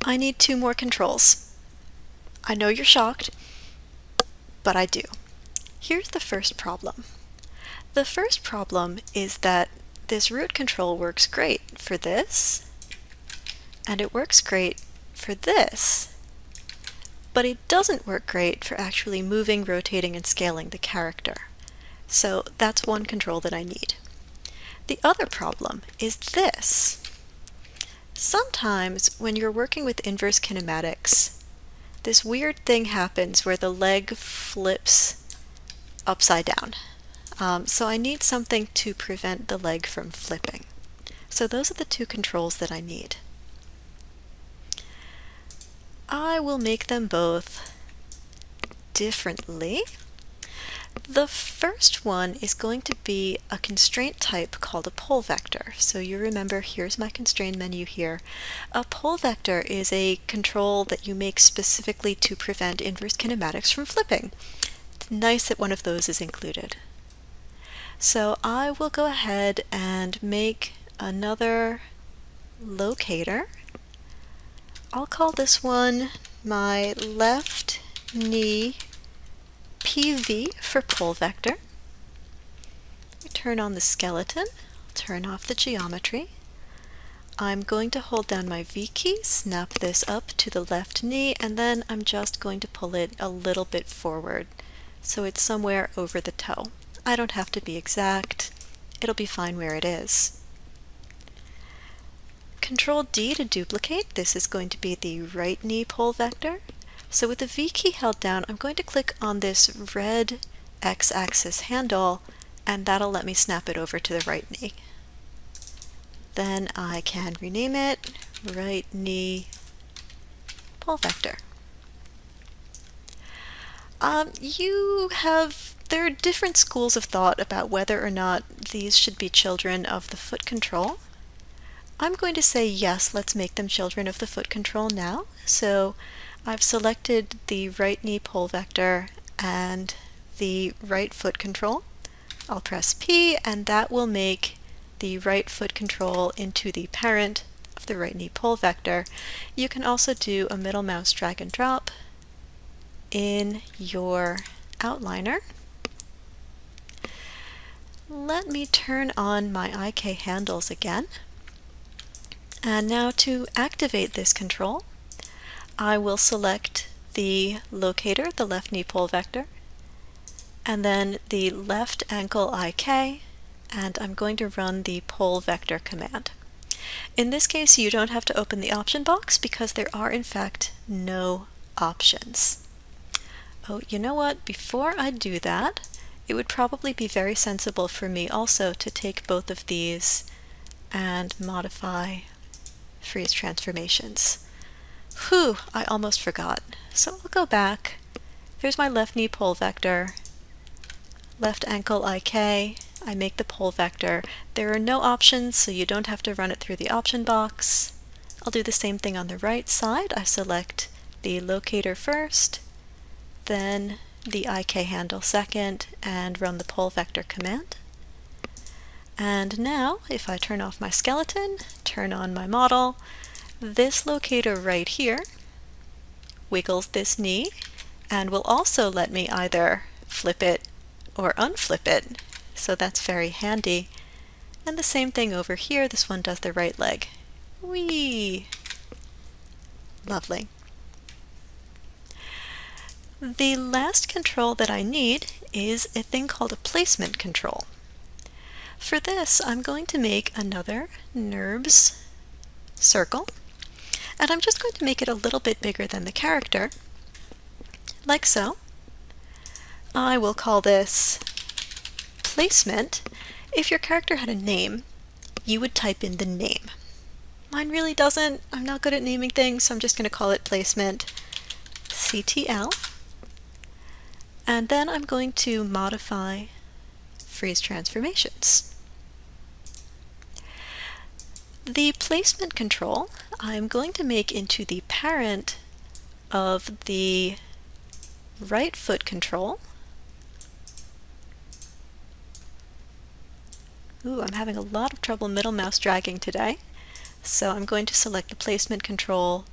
I need two more controls. I know you're shocked, but I do. Here's the first problem. The first problem is that this root control works great for this, and it works great for this, but it doesn't work great for actually moving, rotating, and scaling the character. So that's one control that I need. The other problem is this. Sometimes when you're working with inverse kinematics, this weird thing happens where the leg flips upside down. So I need something to prevent the leg from flipping. So those are the two controls that I need. I will make them both differently. The first one is going to be a constraint type called a pole vector. So you remember, here's my constraint menu here. A pole vector is a control that you make specifically to prevent inverse kinematics from flipping. It's nice that one of those is included. So I will go ahead and make another locator. I'll call this one my left knee PV for pole vector. Turn on the skeleton, turn off the geometry. I'm going to hold down my V key, snap this up to the left knee, and then I'm just going to pull it a little bit forward so it's somewhere over the toe. I don't have to be exact, it'll be fine where it is. Control D to duplicate. This is going to be the right knee pole vector. So with the V key held down, I'm going to click on this red x-axis handle, and that'll let me snap it over to the right knee. Then I can rename it right knee pole vector. There are different schools of thought about whether or not these should be children of the foot control. I'm going to say yes, let's make them children of the foot control now. So I've selected the right knee pole vector and the right foot control. I'll press P, and that will make the right foot control into the parent of the right knee pole vector. You can also do a middle mouse drag and drop in your outliner. Let me turn on my IK handles again. And now to activate this control, I will select the locator, the left knee pole vector, and then the left ankle IK, and I'm going to run the pole vector command. In this case, you don't have to open the option box because there are in fact no options. Oh, you know what? Before I do that, it would probably be very sensible for me also to take both of these and modify freeze transformations. Whew, I almost forgot. So I'll go back. There's my left knee pole vector, left ankle IK. I make the pole vector. There are no options, so you don't have to run it through the option box. I'll do the same thing on the right side. I select the locator first, then the IK handle second, and run the pole vector command. And now, if I turn off my skeleton, turn on my model, this locator right here wiggles this knee and will also let me either flip it or unflip it. So that's very handy. And the same thing over here, this one does the right leg. Whee! Lovely. The last control that I need is a thing called a placement control. For this, I'm going to make another NURBS circle, and I'm just going to make it a little bit bigger than the character, like so. I will call this placement. If your character had a name, you would type in the name. Mine really doesn't. I'm not good at naming things, so I'm just going to call it placement CTL. And then I'm going to modify freeze transformations. The placement control I'm going to make into the parent of the right foot control. Ooh, I'm having a lot of trouble middle mouse dragging today. So I'm going to select the placement control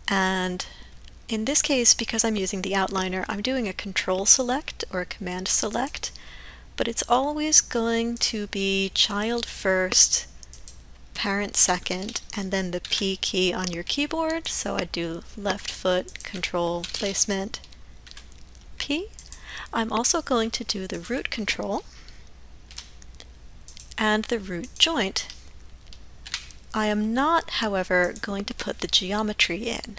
And in this case, because I'm using the outliner, I'm doing a control select or a command select, but it's always going to be child first, parent second, and then the P key on your keyboard. So I do left foot, control, placement, P. I'm also going to do the root control and the root joint. I am not, however, going to put the geometry in.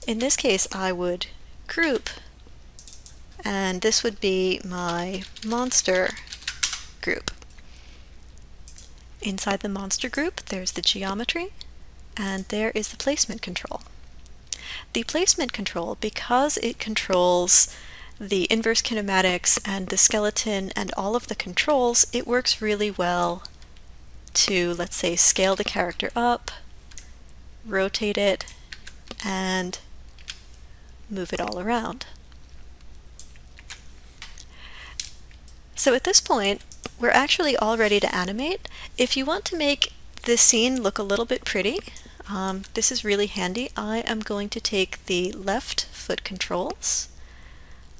In this case, I would group, and this would be my monster group. Inside the monster group, there's the geometry, and there is the placement control. The placement control, because it controls the inverse kinematics and the skeleton and all of the controls, it works really well to, let's say, scale the character up, rotate it, and move it all around. So at this point, we're actually all ready to animate. If you want to make this scene look a little bit pretty, this is really handy. I am going to take the left foot controls.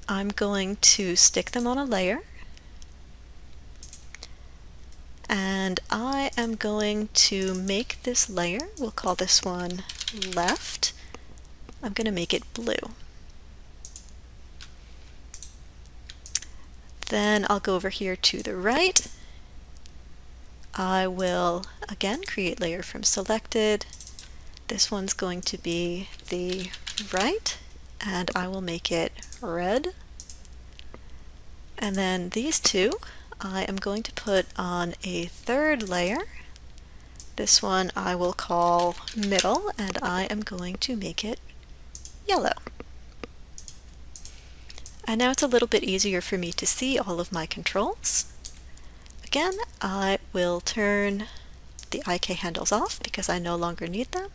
I'm going to stick them on a layer. And I am going to make this layer, we'll call this one left. I'm going to make it blue. Then I'll go over here to the right. I will again create layer from selected. This one's going to be the right, and I will make it red. And then these two, I am going to put on a third layer. This one I will call middle, and I am going to make it yellow. And now it's a little bit easier for me to see all of my controls. Again, I will turn the IK handles off because I no longer need them.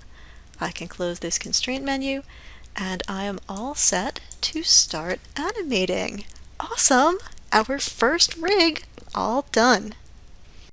I can close this constraint menu, and I am all set to start animating. Awesome! Our first rig all done.